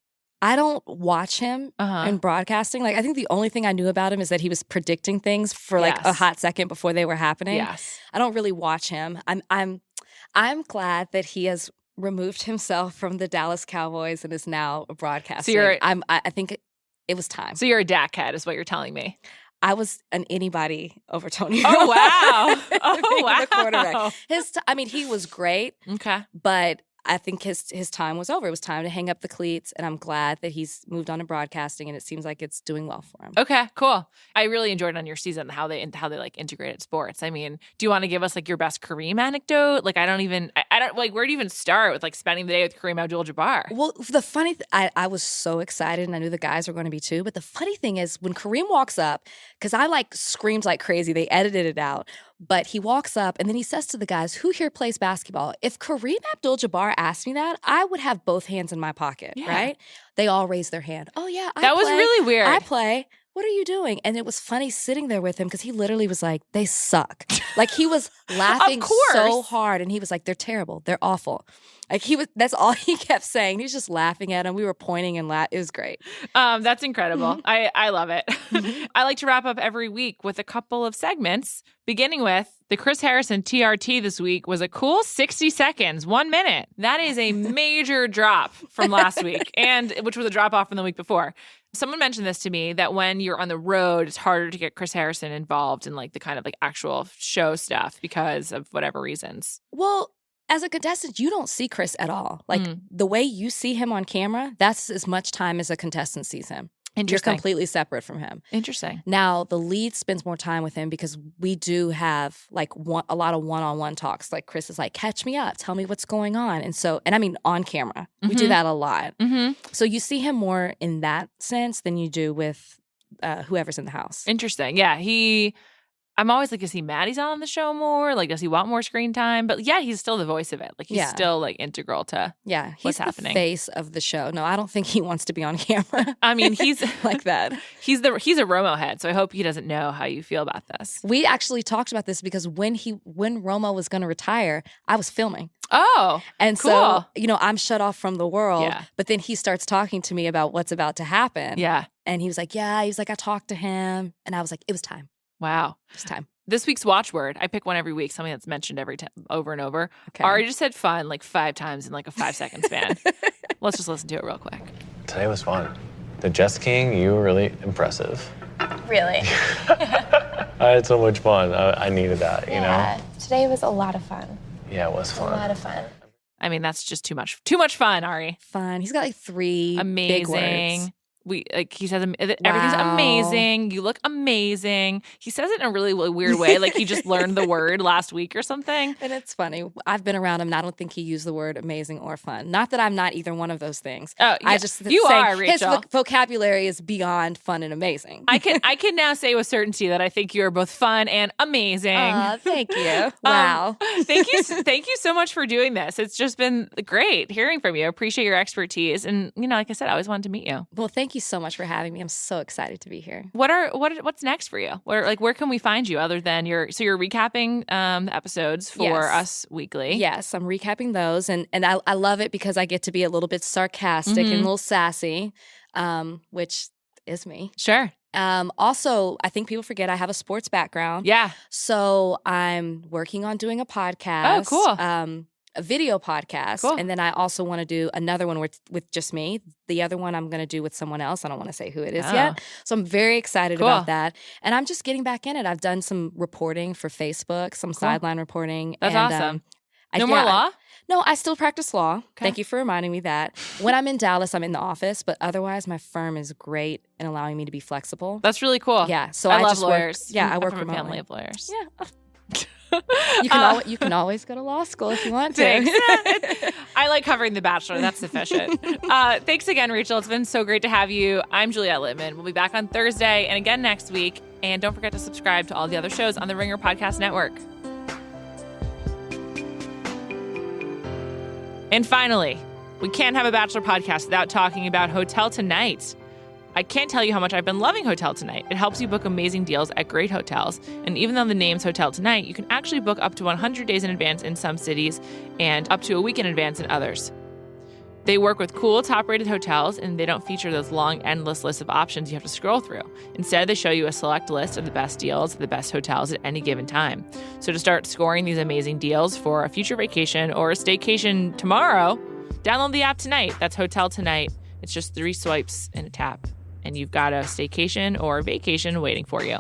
I don't watch him in broadcasting. Like, I think the only thing I knew about him is that he was predicting things for like a hot second before they were happening. Yes. I don't really watch him. I'm glad that he has removed himself from the Dallas Cowboys and is now broadcasting. So I think it was time. So you're a Dak head, is what you're telling me. I was an anybody over Tony. Oh wow! Oh wow! The quarterback. He was great. Okay, but I think his time was over. It was time to hang up the cleats, and I'm glad that he's moved on to broadcasting, and it seems like it's doing well for him. Okay, cool. I really enjoyed on your season how they like integrated sports. I mean, do you want to give us like your best Kareem anecdote? Like, I don't like, where do you even start with like spending the day with Kareem Abdul-Jabbar? Well, the funny I was so excited, and I knew the guys were going to be too. But the funny thing is, when Kareem walks up, because I like screamed like crazy. They edited it out. But he walks up and then he says to the guys, who here plays basketball? If Kareem Abdul-Jabbar asked me that, I would have both hands in my pocket, right? They all raised their hand. Oh, yeah, I play. That was really weird. I play. What are you doing? And it was funny sitting there with him because he literally was like, they suck. Like, he was laughing so hard. And he was like, they're terrible. They're awful. Like, that's all he kept saying. He was just laughing at him. We were pointing and laughing. It was great. That's incredible. I love it. I like to wrap up every week with a couple of segments, beginning with the Chris Harrison TRT this week was a cool 60 seconds, 1 minute. That is a major drop from last week, and which was a drop off from the week before. Someone mentioned this to me, that when you're on the road, it's harder to get Chris Harrison involved in like the kind of like actual show stuff because of whatever reasons. Well, as a contestant, you don't see Chris at all. Like the way you see him on camera, that's as much time as a contestant sees him. You're completely separate from him. Interesting. Now, the lead spends more time with him because we do have like a lot of one-on-one talks. Like, Chris is like, catch me up, tell me what's going on. And I mean on camera. We do that a lot. So you see him more in that sense than you do with whoever's in the house. Interesting. Yeah, I'm always like, is he mad he's not on the show more? Like, does he want more screen time? But yeah, he's still the voice of it. Like, he's still like integral to what's happening. He's the face of the show. No, I don't think he wants to be on camera. I mean, he's like that. He's a Romo head, so I hope he doesn't know how you feel about this. We actually talked about this because when Romo was going to retire, I was filming. Oh, and cool. So, I'm shut off from the world. Yeah. But then he starts talking to me about what's about to happen. Yeah. And he was like, I talked to him. And I was like, it was time. Wow. It's time. This week's watchword, I pick one every week, something that's mentioned every time, over and over. Okay. Arie just said fun like 5 times in like a 5-second span. Let's just listen to it real quick. Today was fun. The jet skiing, you were really impressive. Really? I had so much fun. I needed that, you know? Today was a lot of fun. Yeah, it was fun. A lot of fun. I mean, that's just too much fun, Arie. Fun. He's got like 3 big words. Amazing. He says everything's amazing. You look amazing. He says it in a really weird way, like he just learned the word last week or something. And it's funny. I've been around him, and I don't think he used the word amazing or fun. Not that I'm not either one of those things. Oh, yeah. You are, Rachel. His vocabulary is beyond fun and amazing. I can now say with certainty that I think you are both fun and amazing. Thank you. Wow. Thank you so much for doing this. It's just been great hearing from you. I appreciate your expertise, and like I said, I always wanted to meet you. Well, thank you so much for having me. I'm so excited to be here. What's next for you? Where can we find you other than you're recapping the episodes for us weekly? Yes, I'm recapping those, and I love it because I get to be a little bit sarcastic and a little sassy, which is me. Sure. Also, I think people forget I have a sports background. Yeah. So I'm working on doing a podcast. Oh, cool. A video podcast. Cool. And then I also want to do another one with just me. The other one I'm going to do with someone else. I don't want to say who it is yet. So I'm very excited about that. And I'm just getting back in it. I've done some reporting for Facebook, some sideline reporting. That's awesome. No more law? No, I still practice law. Okay. Thank you for reminding me that. When I'm in Dallas, I'm in the office. But otherwise, my firm is great in allowing me to be flexible. That's really cool. Yeah. So I love just lawyers. I work from remotely. a family of lawyers. Yeah. You can always go to law school if you want to. Thanks. I like covering The Bachelor. That's sufficient. Thanks again, Rachel. It's been so great to have you. I'm Juliette Littman. We'll be back on Thursday and again next week. And don't forget to subscribe to all the other shows on the Ringer Podcast Network. And finally, we can't have a Bachelor podcast without talking about Hotel Tonight. I can't tell you how much I've been loving Hotel Tonight. It helps you book amazing deals at great hotels. And even though the name's Hotel Tonight, you can actually book up to 100 days in advance in some cities and up to a week in advance in others. They work with cool, top-rated hotels, and they don't feature those long, endless lists of options you have to scroll through. Instead, they show you a select list of the best deals at the best hotels at any given time. So to start scoring these amazing deals for a future vacation or a staycation tomorrow, download the app tonight. That's Hotel Tonight. It's just 3 swipes and a tap. And you've got a staycation or a vacation waiting for you.